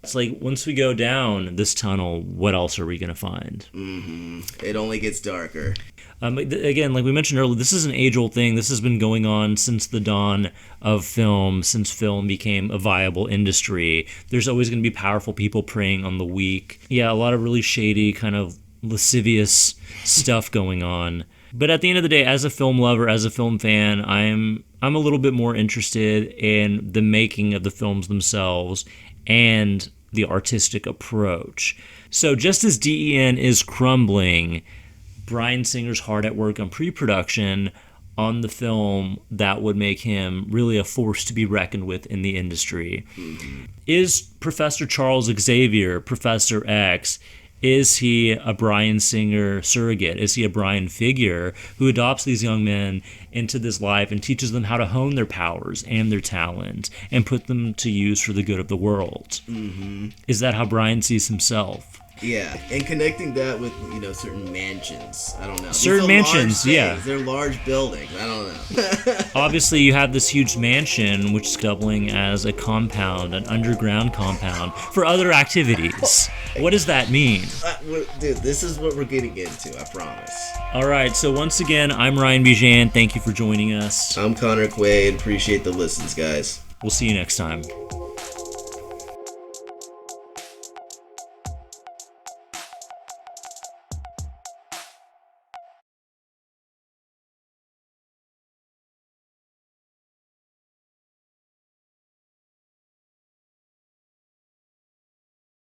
It's like, once we go down this tunnel, what else are we going to find? Mm-hmm. It only gets darker. Again, like we mentioned earlier, this is an age-old thing. This has been going on since the dawn of film, since film became a viable industry. There's always going to be powerful people preying on the weak. Yeah, a lot of really shady, kind of lascivious stuff going on. But at the end of the day, as a film lover, as a film fan, I'm a little bit more interested in the making of the films themselves and the artistic approach. So just as DEN is crumbling, Bryan Singer's hard at work on pre-production on the film that would make him really a force to be reckoned with in the industry. Mm-hmm. Is Professor Charles Xavier, Professor X, is he a Bryan Singer surrogate? Is he a Bryan figure who adopts these young men into this life and teaches them how to hone their powers and their talent and put them to use for the good of the world? Mm-hmm. Is that how Bryan sees himself? Yeah, and connecting that with, certain mansions. I don't know. Certain mansions, yeah. They're large buildings. I don't know. Obviously, you have this huge mansion, which is doubling as a compound, an underground compound, for other activities. What does that mean? Dude, this is what we're getting into, I promise. All right, so once again, I'm Ryan Bijan. Thank you for joining us. I'm Connor Quade. Appreciate the listens, guys. We'll see you next time.